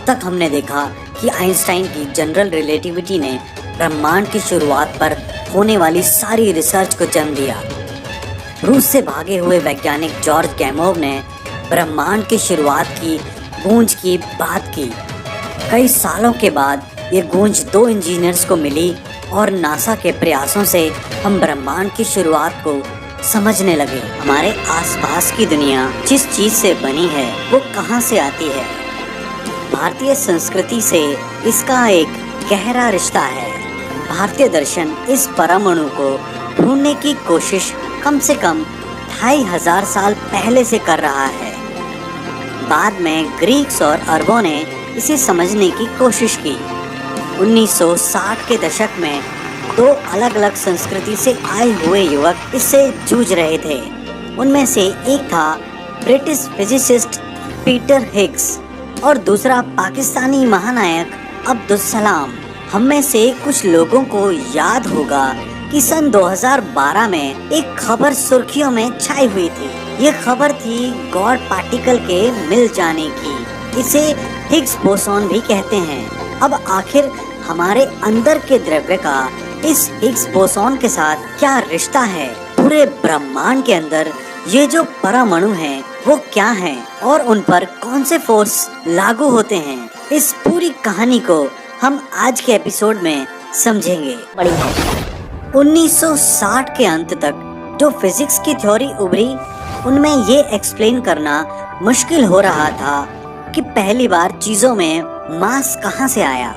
अब तक हमने देखा कि आइंस्टाइन की जनरल रिलेटिविटी ने ब्रह्मांड की शुरुआत पर होने वाली सारी रिसर्च को जन्म दिया। रूस से भागे हुए वैज्ञानिक जॉर्ज गैमोव ने ब्रह्मांड की शुरुआत की गूंज की बात की। कई सालों के बाद ये गूंज 2 इंजीनियर्स को मिली और नासा के प्रयासों से हम ब्रह्मांड की शुरुआत को समझने लगे। हमारे आसपास की दुनिया जिस चीज से बनी है वो कहाँ से आती है? भारतीय संस्कृति से इसका एक गहरा रिश्ता है। भारतीय दर्शन इस परमाणु को ढूंढने की कोशिश कम से कम 2500 साल पहले से कर रहा है। बाद में ग्रीक्स और अरबों ने इसे समझने की कोशिश की। 1960 के दशक में 2 अलग अलग संस्कृति से आए हुए युवक इससे जूझ रहे थे। उनमें से एक था ब्रिटिश फिजिसिस्ट पीटर हिग्स और दूसरा पाकिस्तानी महानायक अब्दुल सलाम। हम में से कुछ लोगों को याद होगा कि सन 2012 में एक खबर सुर्खियों में छाई हुई थी। ये खबर थी गॉड पार्टिकल के मिल जाने की। इसे हिग्स बोसॉन भी कहते हैं। अब आखिर हमारे अंदर के द्रव्य का इस हिग्स बोसॉन के साथ क्या रिश्ता है? पूरे ब्रह्मांड के अंदर ये जो परमाणु हैं वो क्या हैं और उन पर कौन से फोर्स लागू होते हैं? इस पूरी कहानी को हम आज के एपिसोड में समझेंगे। 1960 के अंत तक जो फिजिक्स की थ्योरी उभरी उनमें ये एक्सप्लेन करना मुश्किल हो रहा था कि पहली बार चीजों में मास कहाँ से आया।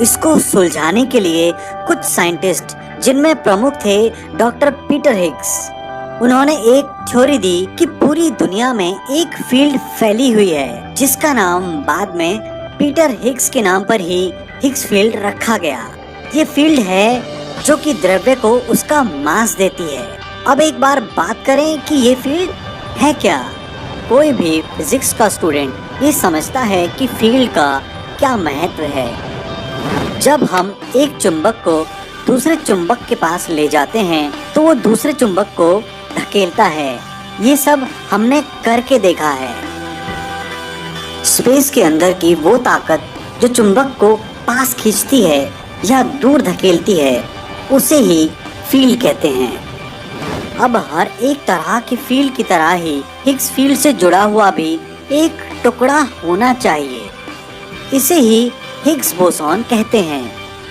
इसको सुलझाने के लिए कुछ साइंटिस्ट, जिनमें प्रमुख थे डॉक्टर पीटर हिग्स, उन्होंने एक थ्योरी दी कि पूरी दुनिया में एक फील्ड फैली हुई है जिसका नाम बाद में पीटर हिग्स के नाम पर ही हिग्स फील्ड रखा गया। ये फील्ड है जो कि द्रव्य को उसका मास देती है। अब एक बार बात करें कि ये फील्ड है क्या। कोई भी फिजिक्स का स्टूडेंट ये समझता है कि फील्ड का क्या महत्व है। जब हम एक चुंबक को दूसरे चुंबक के पास ले जाते हैं तो वो दूसरे चुंबक को धकेलता है। ये सब हमने करके देखा है। स्पेस के अंदर की वो ताकत जो चुंबक को पास खींचती है या दूर धकेलती है उसे ही फील्ड कहते हैं। अब हर एक तरह की फील्ड की तरह ही हिग्स फील्ड से जुड़ा हुआ भी एक टुकड़ा होना चाहिए। इसे ही हिग्स बोसॉन कहते हैं।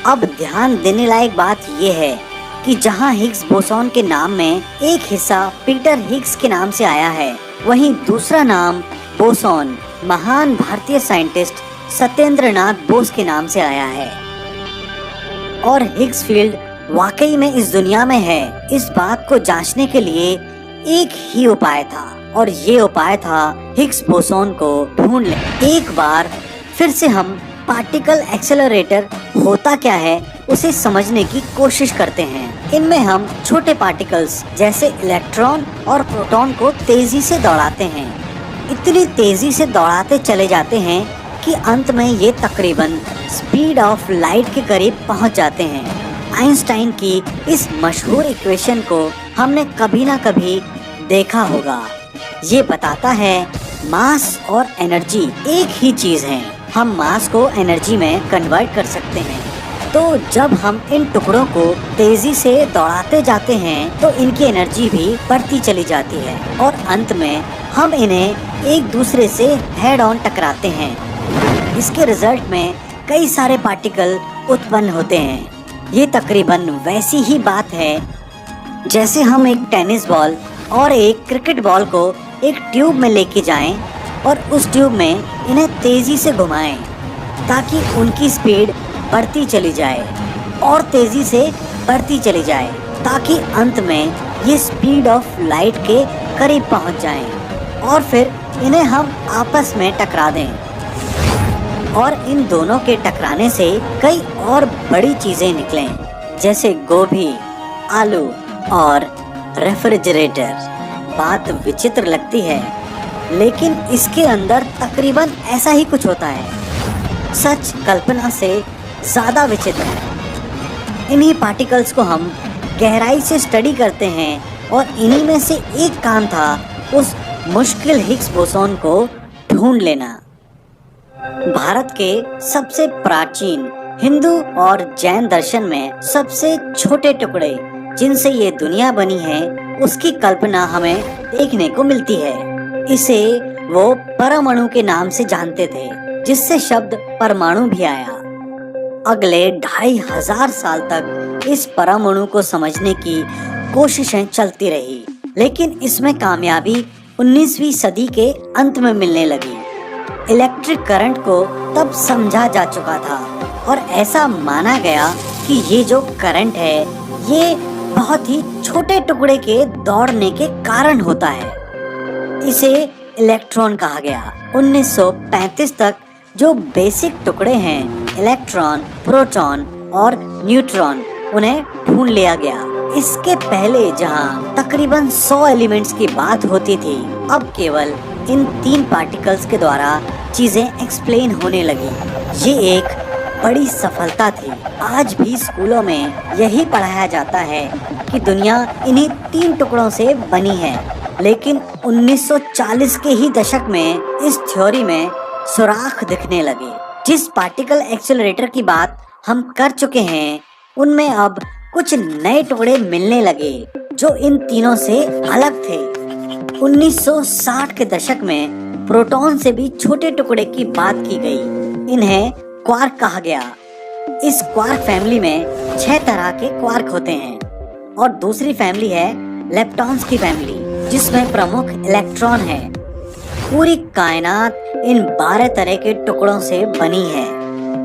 अब ध्यान देने लायक बात यह है कि जहां हिग्स बोसॉन के नाम में एक हिस्सा पीटर हिग्स के नाम से आया है, वहीं दूसरा नाम बोसॉन महान भारतीय साइंटिस्ट सत्येंद्रनाथ बोस के नाम से आया है। और हिग्स फील्ड वाकई में इस दुनिया में है, इस बात को जांचने के लिए एक ही उपाय था और ये उपाय था हिग्स बोसॉन को ढूंढ ले। एक बार फिर से हम पार्टिकल एक्सेलरेटर होता क्या है उसे समझने की कोशिश करते हैं। इनमें हम छोटे पार्टिकल्स जैसे इलेक्ट्रॉन और प्रोटॉन को तेजी से दौड़ाते हैं। इतनी तेजी से दौड़ाते चले जाते हैं कि अंत में ये तकरीबन स्पीड ऑफ लाइट के करीब पहुंच जाते हैं। आइंस्टाइन की इस मशहूर इक्वेशन को हमने कभी ना कभी देखा होगा। ये बताता है मास और एनर्जी एक ही चीज है। हम मास को एनर्जी में कन्वर्ट कर सकते हैं। तो जब हम इन टुकड़ों को तेजी से दौड़ाते जाते हैं तो इनकी एनर्जी भी बढ़ती चली जाती है और अंत में हम इन्हें एक दूसरे से हेड ऑन टकराते हैं। इसके रिजल्ट में कई सारे पार्टिकल उत्पन्न होते हैं। ये तकरीबन वैसी ही बात है जैसे हम एक टेनिस बॉल और एक क्रिकेट बॉल को एक ट्यूब में लेके जाएं और उस ट्यूब में इन्हें तेजी से घुमाएं ताकि उनकी स्पीड बढ़ती चली जाए और तेजी से बढ़ती चली जाए ताकि अंत में ये स्पीड ऑफ लाइट के करीब पहुंच जाएं और फिर इन्हें हम आपस में टकरा दें। और इन दोनों के टकराने से कई और बड़ी चीजें निकलें जैसे गोभी, आलू और रेफ्रिजरेटर। बात विचित्र लगती है लेकिन इसके अंदर तकरीबन ऐसा ही कुछ होता है। सच कल्पना से ज़्यादा विचित्र है। इन्हीं पार्टिकल्स को हम गहराई से स्टडी करते हैं और इन्हीं में से एक काम था उस मुश्किल हिग्स बोसॉन को ढूंढ लेना। भारत के सबसे प्राचीन हिंदू और जैन दर्शन में सबसे छोटे टुकड़े जिनसे ये दुनिया बनी है उसकी कल्पना हमें देखने को मिलती है। इसे वो परमाणु के नाम से जानते थे, जिससे शब्द परमाणु भी आया। अगले 2500 साल तक इस परमाणु को समझने की कोशिशें चलती रही, लेकिन इसमें कामयाबी 19वीं सदी के अंत में मिलने लगी। इलेक्ट्रिक करंट को तब समझा जा चुका था और ऐसा माना गया कि ये जो करंट है ये बहुत ही छोटे टुकड़े के दौड़ने के कारण होता है। इसे इलेक्ट्रॉन कहा गया। 1935 तक जो बेसिक टुकड़े हैं इलेक्ट्रॉन, प्रोटॉन और न्यूट्रॉन, उन्हें ढूंढ लिया गया। इसके पहले जहां तकरीबन 100 एलिमेंट्स की बात होती थी, अब केवल इन 3 पार्टिकल्स के द्वारा चीजें एक्सप्लेन होने लगी। ये एक बड़ी सफलता थी। आज भी स्कूलों में यही पढ़ाया जाता है कि दुनिया इन्हीं 3 टुकड़ों से बनी है, लेकिन 1940 के ही दशक में इस थ्योरी में सुराख दिखने लगे। जिस पार्टिकल एक्सेलरेटर की बात हम कर चुके हैं, उनमें अब कुछ नए टुकड़े मिलने लगे जो इन तीनों से अलग थे। 1960 के दशक में प्रोटॉन से भी छोटे टुकड़े की बात की गई। इन्हें क्वार्क कहा गया। इस क्वार्क फैमिली में 6 तरह के क्वार्क होते हैं और दूसरी फैमिली है लेप्टॉन्स की फैमिली, जिसमें प्रमुख इलेक्ट्रॉन है। पूरी कायनात इन 12 तरह के टुकड़ों से बनी है,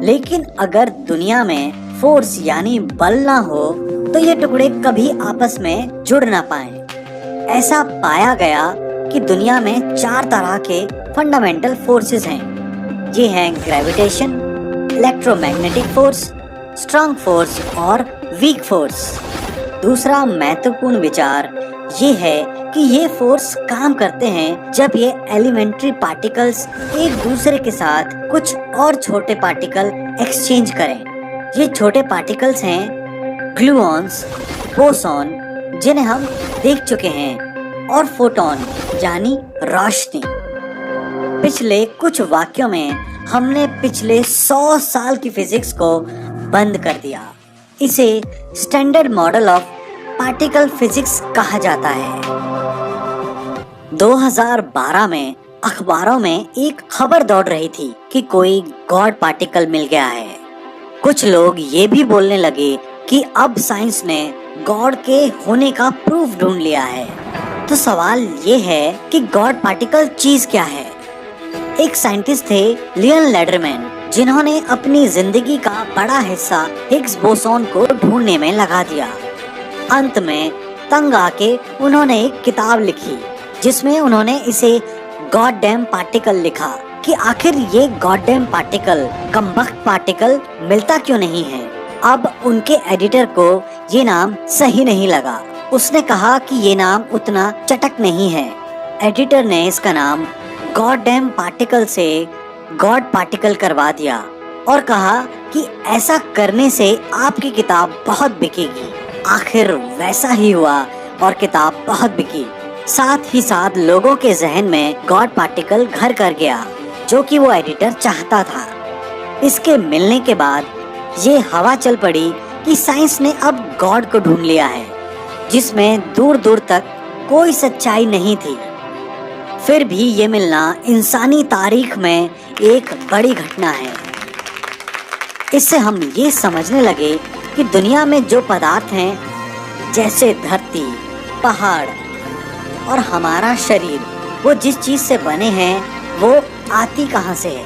लेकिन अगर दुनिया में फोर्स यानी बल ना हो तो ये टुकड़े कभी आपस में जुड़ ना पाए। ऐसा पाया गया कि दुनिया में 4 तरह के फंडामेंटल फोर्सेस हैं। ये हैं gravitation, electromagnetic force, strong force और वीक फोर्स। दूसरा महत्वपूर्ण विचार ये है कि ये फोर्स काम करते हैं जब ये एलिमेंट्री पार्टिकल्स एक दूसरे के साथ कुछ और छोटे पार्टिकल एक्सचेंज करें। ये छोटे पार्टिकल्स हैं ग्लूऑन्स, बोसॉन जिन्हें हम देख चुके हैं, और फोटोन यानी रोशनी। पिछले कुछ वाक्यों में हमने पिछले 100 साल की फिजिक्स को बंद कर दिया। इसे standard model of particle physics कहा जाता है। 2012 में अखबारों में एक खबर दौड़ रही थी कि कोई गॉड पार्टिकल मिल गया है। कुछ लोग ये भी बोलने लगे कि अब साइंस ने गॉड के होने का प्रूफ ढूंढ लिया है। तो सवाल ये है कि गॉड पार्टिकल चीज क्या है? एक साइंटिस्ट थे लियन लेडरमैन, जिन्होंने अपनी जिंदगी का बड़ा हिस्सा हिग्स बोसॉन को ढूंढने में लगा दिया। अंत में तंग आके उन्होंने एक किताब लिखी जिसमें उन्होंने इसे गॉड डैम पार्टिकल लिखा कि आखिर ये गॉड डैम पार्टिकल, कमबख्त पार्टिकल मिलता क्यों नहीं है। अब उनके एडिटर को ये नाम सही नहीं लगा। उसने कहा कि ये नाम उतना चटक नहीं है। एडिटर ने इसका नाम गॉड डैम पार्टिकल से गॉड पार्टिकल करवा दिया और कहा कि ऐसा करने से आपकी किताब बहुत बिकेगी। आखिर वैसा ही हुआ और किताब बहुत बिकी। साथ ही साथ लोगों के जहन में गॉड पार्टिकल घर कर गया, जो कि वो एडिटर चाहता था। इसके मिलने के बाद ये हवा चल पड़ी कि साइंस ने अब गॉड को ढूंढ लिया है, जिसमें दूर दूर तक कोई सच्चाई नहीं थी। फिर भी ये मिलना इंसानी तारीख में एक बड़ी घटना है। इससे हम ये समझने लगे कि दुनिया में जो पदार्थ हैं, जैसे धरती, पहाड़ और हमारा शरीर, वो जिस चीज से बने हैं वो आती कहाँ से है।